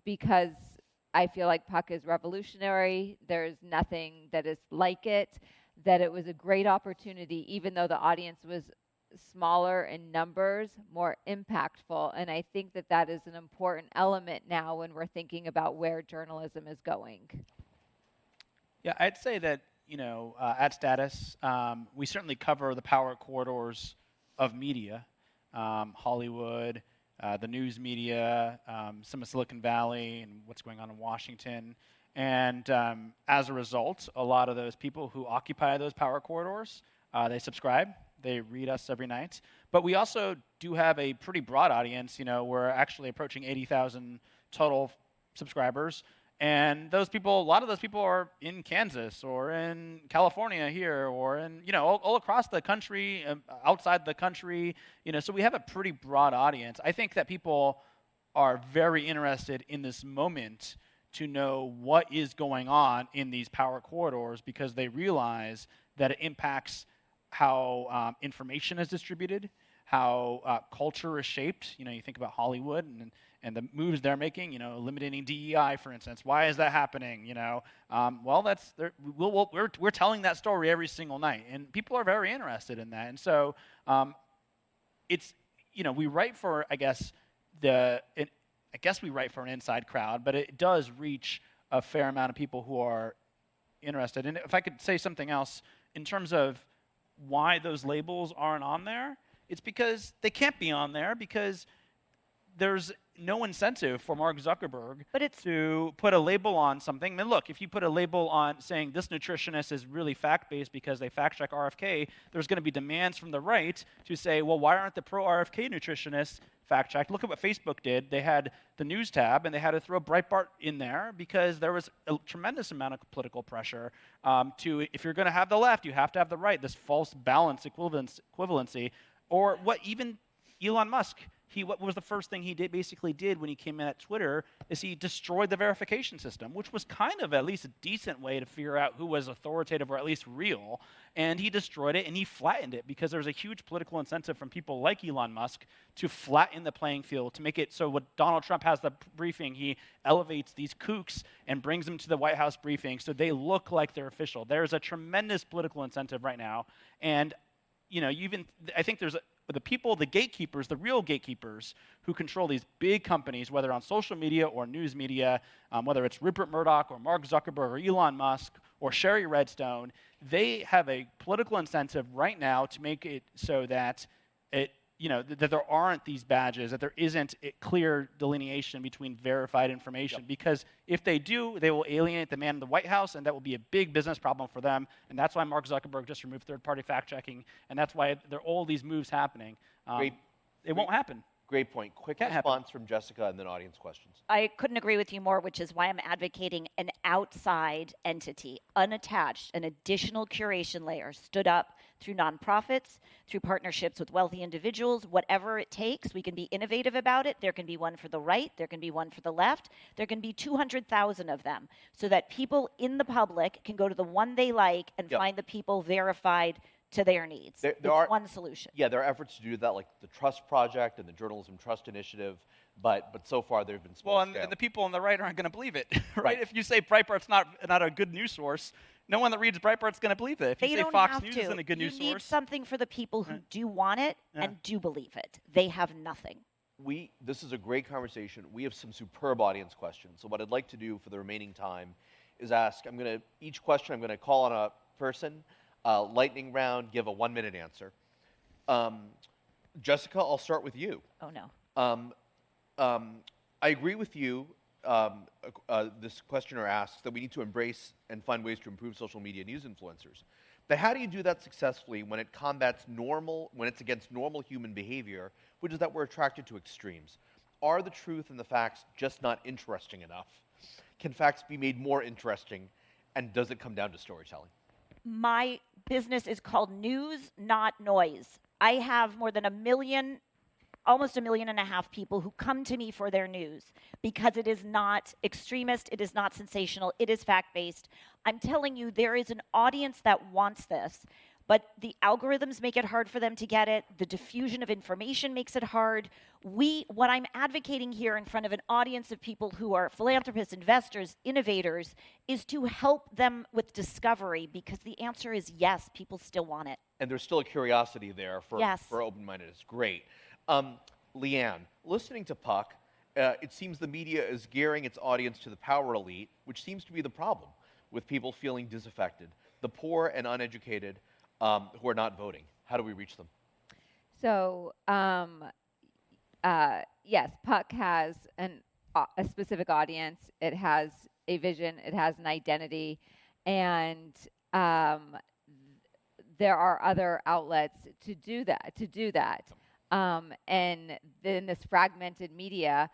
because I feel like Puck is revolutionary, there's nothing that is like it, that it was a great opportunity, even though the audience was smaller in numbers, more impactful. And I think that is an important element now when we're thinking about where journalism is going. Yeah, I'd say that, at Status, we certainly cover the power corridors of media, Hollywood, the news media, some of Silicon Valley, and what's going on in Washington. And as a result, a lot of those people who occupy those power corridors, they subscribe. They read us every night. But we also do have a pretty broad audience. We're actually approaching 80,000 total subscribers. And those people, a lot of those people are in Kansas or in California here or in, all across the country, outside the country. So we have a pretty broad audience. I think that people are very interested in this moment to know what is going on in these power corridors because they realize that it impacts how information is distributed, how culture is shaped. You think about Hollywood and the moves they're making. Eliminating DEI, for instance. Why is that happening? We're telling that story every single night, and people are very interested in that. And so we write for, I guess, I guess we write for an inside crowd, but it does reach a fair amount of people who are interested. And if I could say something else in terms of why those labels aren't on there, it's because they can't be on there because there's no incentive for Mark Zuckerberg to put a label on something. I mean, look, if you put a label on saying this nutritionist is really fact-based because they fact-check RFK, there's going to be demands from the right to say, well, why aren't the pro-RFK nutritionists fact-checked? Look at what Facebook did. They had the news tab, and they had to throw Breitbart in there because there was a tremendous amount of political pressure if you're going to have the left, you have to have the right, this false balance equivalency. Or what even Elon Musk, what was the first thing he basically did when he came in at Twitter is he destroyed the verification system, which was kind of at least a decent way to figure out who was authoritative or at least real. And he destroyed it and he flattened it because there's a huge political incentive from people like Elon Musk to flatten the playing field, to make it so when Donald Trump has the briefing, he elevates these kooks and brings them to the White House briefing so they look like they're official. There's a tremendous political incentive right now. And I think there's the people, the gatekeepers, the real gatekeepers who control these big companies, whether on social media or news media, whether it's Rupert Murdoch or Mark Zuckerberg or Elon Musk or Sherry Redstone, they have a political incentive right now to make it so that that there aren't these badges, that there isn't a clear delineation between verified information. Yep. Because if they do, they will alienate the man in the White House, and that will be a big business problem for them. And that's why Mark Zuckerberg just removed third-party fact-checking, and that's why there are all these moves happening. It won't happen. Great point. Quick response from Jessica and then audience questions. I couldn't agree with you more, which is why I'm advocating an outside entity, unattached, an additional curation layer stood up through nonprofits, through partnerships with wealthy individuals, whatever it takes. We can be innovative about it. There can be one for the right. There can be one for the left. There can be 200,000 of them so that people in the public can go to the one they like and find the people verified to their needs. It's one solution. Yeah, there are efforts to do that, like the Trust Project and the Journalism Trust Initiative, but so far there have been small scale. And the people on the right aren't going to believe it, right? If you say Breitbart's not a good news source, no one that reads Breitbart's going to believe it. If you say Fox News isn't a good news source. You need something for the people who do want it and do believe it. They have nothing. This is a great conversation. We have some superb audience questions. So what I'd like to do for the remaining time is ask, each question I'm going to call on a person, lightning round, give a 1-minute answer. Jessica, I'll start with you. Oh, no. I agree with you. This questioner asks that we need to embrace and find ways to improve social media news influencers. But how do you do that successfully when it's against normal human behavior, which is that we're attracted to extremes? Are the truth and the facts just not interesting enough? Can facts be made more interesting? And does it come down to storytelling? My business is called News, Not Noise. I have more than almost 1.5 million people who come to me for their news because it is not extremist, it is not sensational, it is fact-based. I'm telling you, there is an audience that wants this, but the algorithms make it hard for them to get it. The diffusion of information makes it hard. What I'm advocating here in front of an audience of people who are philanthropists, investors, innovators, is to help them with discovery because the answer is yes, people still want it. And there's still a curiosity there for open-mindedness. Great. Leigh Ann, listening to Puck, it seems the media is gearing its audience to the power elite, which seems to be the problem with people feeling disaffected, the poor and uneducated who are not voting. How do we reach them? So, yes, Puck has a specific audience. It has a vision. It has an identity. And there are other outlets to do that. And in this fragmented media,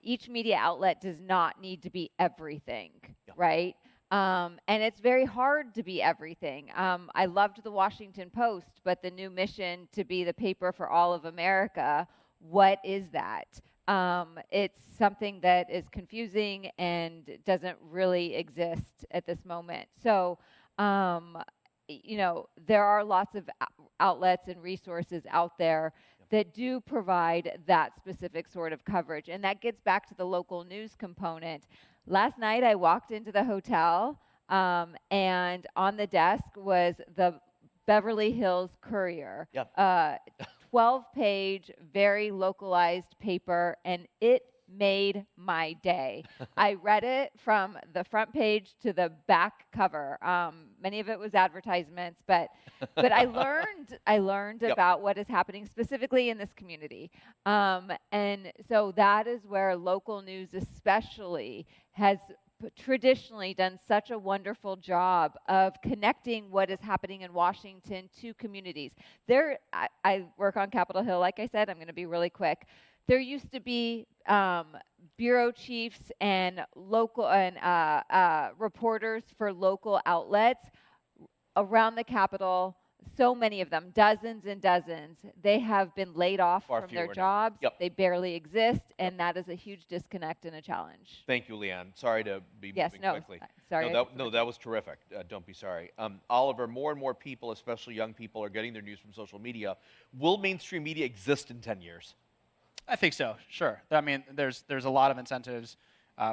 each media outlet does not need to be everything, right? And it's very hard to be everything. I loved the Washington Post, but the new mission to be the paper for all of America, what is that? It's something that is confusing and doesn't really exist at this moment. So, there are lots of outlets and resources out there that do provide that specific sort of coverage. And that gets back to the local news component. Last night I walked into the hotel and on the desk was the Beverly Hills Courier. 12 12-page, very localized paper, and it made my day. I read it from the front page to the back cover. Many of it was advertisements, but I learned Yep. about what is happening specifically in this community. And so that is where local news especially has traditionally done such a wonderful job of connecting what is happening in Washington to communities. I work on Capitol Hill, like I said. I'm going to be really quick. There used to be bureau chiefs and local and reporters for local outlets around the Capitol. So many of them, dozens and dozens. They have been laid off Far from their fewer now. jobs. Yep. They barely exist, and that is a huge disconnect and a challenge. Thank you, Leigh Ann. Sorry to be Yes, moving no, quickly. sorry. No, that was terrific. Don't be sorry. Oliver, more and more people, especially young people, are getting their news from social media. Will mainstream media exist in 10 years? I think so, sure. I mean, there's a lot of incentives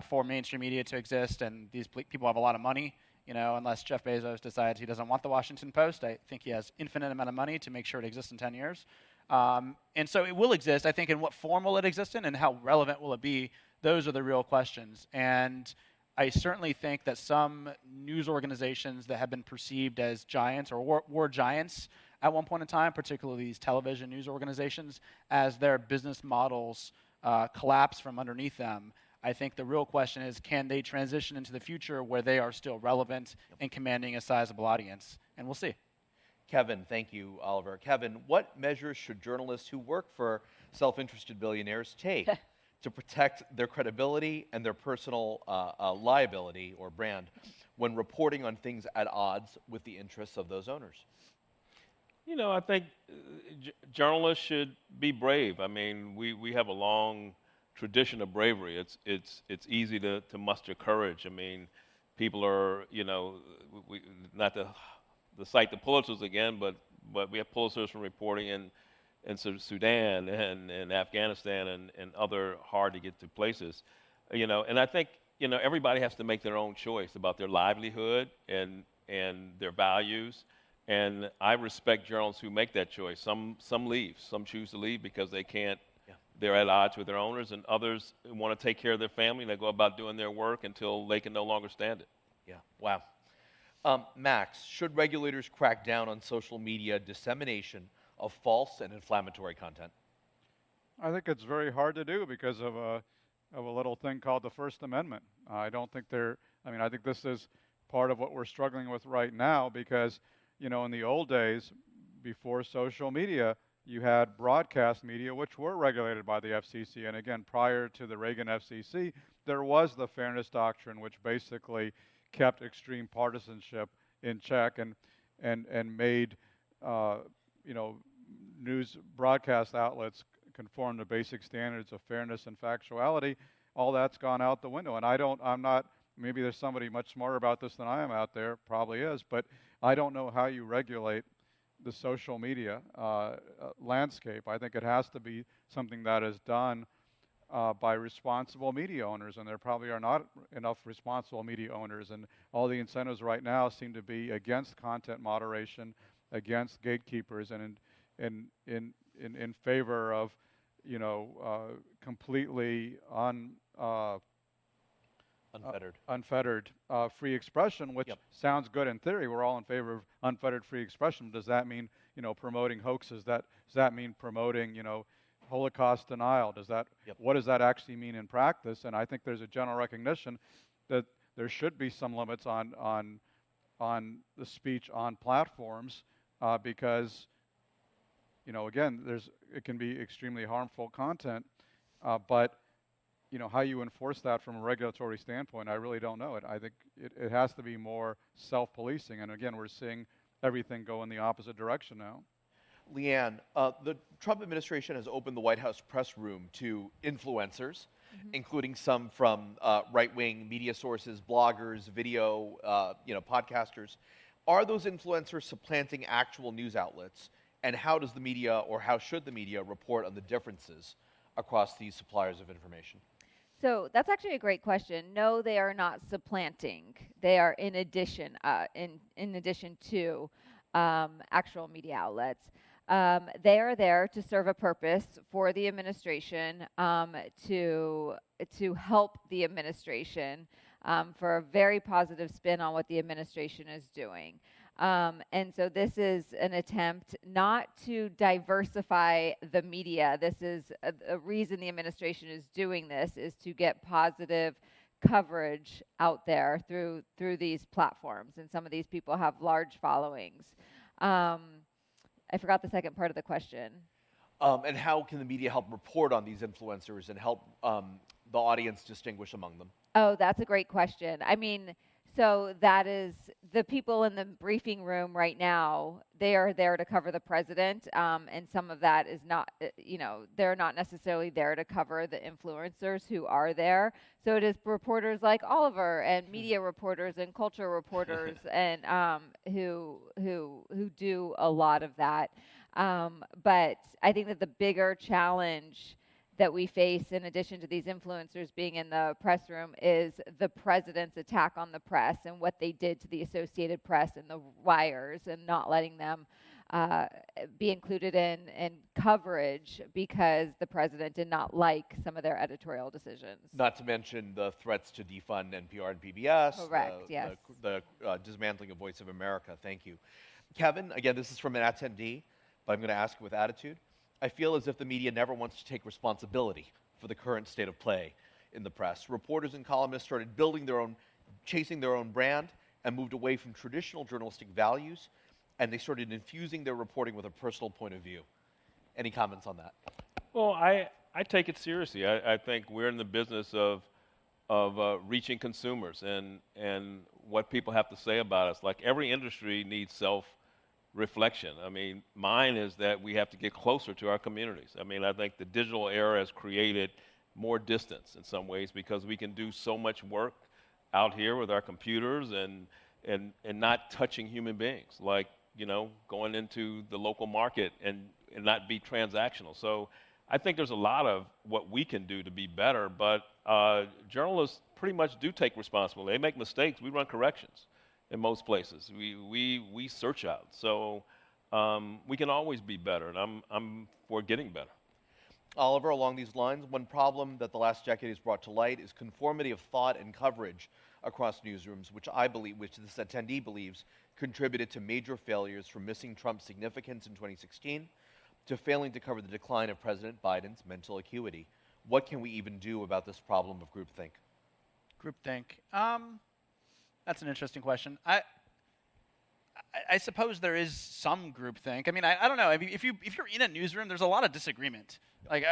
for mainstream media to exist, and these people have a lot of money. You know, unless Jeff Bezos decides he doesn't want the Washington Post, I think he has infinite amount of money to make sure it exists in 10 years. And so it will exist. I think in what form will it exist in and how relevant will it be? Those are the real questions. And I certainly think that some news organizations that have been perceived as giants or were giants at one point in time, particularly these television news organizations, as their business models collapse from underneath them, I think the real question is, can they transition into the future where they are still relevant and commanding a sizable audience? And we'll see. Kevin, thank you, Oliver. Kevin, what measures should journalists who work for self-interested billionaires take to protect their credibility and their personal liability or brand when reporting on things at odds with the interests of those owners? You know, I think journalists should be brave. I mean, we have a long tradition of bravery. It's easy to muster courage. I mean, people are, you know, not to cite the Pulitzers again, but we have Pulitzers from reporting in Sudan and Afghanistan and other hard to get to places, you know. And I think, you know, everybody has to make their own choice about their livelihood and their values. And I respect journalists who make that choice. Some leave, some choose to leave because they can't. They're at odds with their owners, and others want to take care of their family, and they go about doing their work until they can no longer stand it. Yeah, wow. Max, should regulators crack down on social media dissemination of false and inflammatory content? I think it's very hard to do because of a little thing called the First Amendment. I don't think I think this is part of what we're struggling with right now because, you know, in the old days, before social media, you had broadcast media, which were regulated by the FCC. And again, prior to the Reagan FCC, there was the Fairness Doctrine, which basically kept extreme partisanship in check and made news broadcast outlets conform to basic standards of fairness and factuality. All that's gone out the window. And maybe there's somebody much smarter about this than I am out there, probably is, but I don't know how you regulate the social media landscape. I think it has to be something that is done by responsible media owners, and there probably are not enough responsible media owners, and all the incentives right now seem to be against content moderation, against gatekeepers, and in favor of, you know, completely unfettered free expression, which sounds good in theory. We're all in favor of unfettered free expression. Does that mean, you know, promoting hoaxes? Does that mean promoting, you know, Holocaust denial? What does that actually mean in practice? And I think there's a general recognition that there should be some limits on the speech on platforms because, you know, again, it can be extremely harmful content, but you know, how you enforce that from a regulatory standpoint, I really don't know. I think it has to be more self-policing. And again, we're seeing everything go in the opposite direction now. Leigh Ann, the Trump administration has opened the White House press room to influencers, including some from right-wing media sources, bloggers, video, podcasters. Are those influencers supplanting actual news outlets? And how does the media, or how should the media, report on the differences across these suppliers of information? So that's actually a great question. No, they are not supplanting. They are in addition to actual media outlets. They are there to serve a purpose for the administration, to help the administration, for a very positive spin on what the administration is doing. And so this is an attempt not to diversify the media. This is a reason the administration is doing this, is to get positive coverage out there through these platforms. And some of these people have large followings. I forgot the second part of the question. And how can the media help report on these influencers and help the audience distinguish among them? Oh, that's a great question. I mean, so that is the people in the briefing room right now, they are there to cover the president, and some of that is not, they're not necessarily there to cover the influencers who are there. So it is reporters like Oliver and media reporters and culture reporters and who do a lot of that. But I think that the bigger challenge that we face, in addition to these influencers being in the press room, is the president's attack on the press and what they did to the Associated Press and the wires and not letting them be included in coverage because the president did not like some of their editorial decisions. Not to mention the threats to defund NPR and PBS. Correct, yes. The dismantling of Voice of America. Thank you. Kevin, again, this is from an attendee, but I'm going to ask with attitude. I feel as if the media never wants to take responsibility for the current state of play in the press. Reporters and columnists started chasing their own brand and moved away from traditional journalistic values, and they started infusing their reporting with a personal point of view. Any comments on that? Well, I take it seriously. I think we're in the business of reaching consumers and what people have to say about us. Like every industry needs self-reflection. I mean, mine is that we have to get closer to our communities. I mean, I think the digital era has created more distance in some ways because we can do so much work out here with our computers and not touching human beings, like, going into the local market and not be transactional. So I think there's a lot of what we can do to be better, but journalists pretty much do take responsibility. They make mistakes. We run corrections in most places. We search out. So we can always be better, and I'm for getting better. Oliver, along these lines, one problem that the last decade has brought to light is conformity of thought and coverage across newsrooms, which this attendee believes contributed to major failures, from missing Trump's significance in 2016 to failing to cover the decline of President Biden's mental acuity. What can we even do about this problem of groupthink? Groupthink. That's an interesting question. I suppose there is some groupthink. I mean, I don't know. If you're in a newsroom, there's a lot of disagreement. Like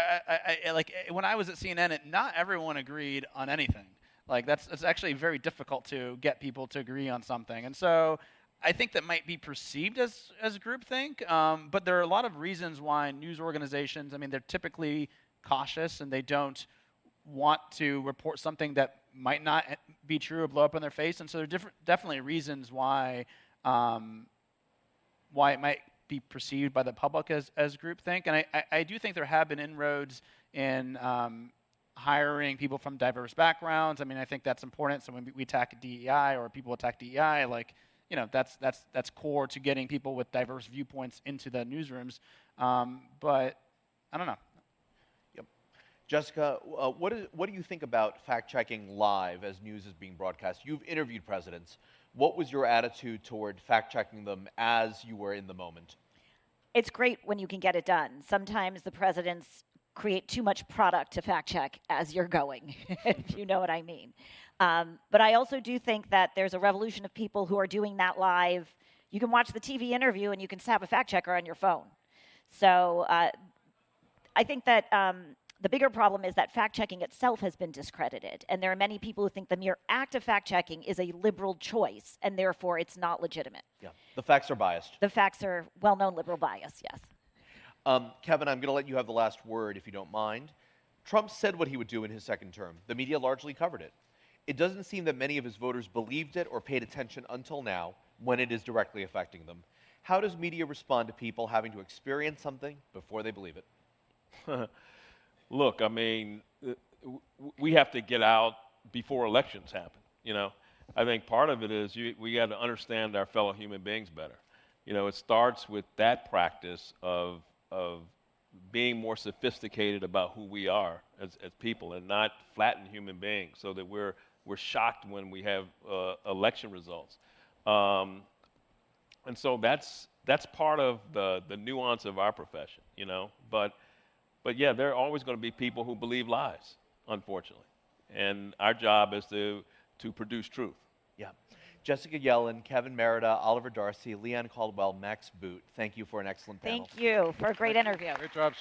like when I was at CNN, not everyone agreed on anything. Like it's actually very difficult to get people to agree on something. And so I think that might be perceived as groupthink. But there are a lot of reasons why news organizations, they're typically cautious and they don't want to report something that might not be true or blow up in their face. And so there are definitely reasons why it might be perceived by the public as groupthink. And I do think there have been inroads in hiring people from diverse backgrounds. I think that's important. So when we attack DEI or people attack DEI, that's core to getting people with diverse viewpoints into the newsrooms. But I don't know. Yep. Jessica, what do you think about fact-checking live as news is being broadcast? You've interviewed presidents. What was your attitude toward fact-checking them as you were in the moment? It's great when you can get it done. Sometimes the presidents create too much product to fact-check as you're going, if you know what I mean. But I also do think that there's a revolution of people who are doing that live. You can watch the TV interview and you can have a fact-checker on your phone. So I think that the bigger problem is that fact-checking itself has been discredited. And there are many people who think the mere act of fact-checking is a liberal choice, and therefore it's not legitimate. Yeah, the facts are biased. The facts are well-known liberal bias, yes. Kevin, I'm going to let you have the last word, if you don't mind. Trump said what he would do in his second term. The media largely covered it. It doesn't seem that many of his voters believed it or paid attention until now, when it is directly affecting them. How does media respond to people having to experience something before they believe it? Look, we have to get out before elections happen. I think part of it is we got to understand our fellow human beings better. You know, it starts with that practice of being more sophisticated about who we are as people and not flatten human beings so that we're shocked when we have election results. And so that's part of the nuance of our profession, you know. But yeah, there are always going to be people who believe lies, unfortunately. And our job is to produce truth. Yeah. Jessica Yellen, Kevin Merida, Oliver Darcy, Leigh Ann Caldwell, Max Boot, thank you for an excellent panel. Thank you for a great interview. Great job, sir.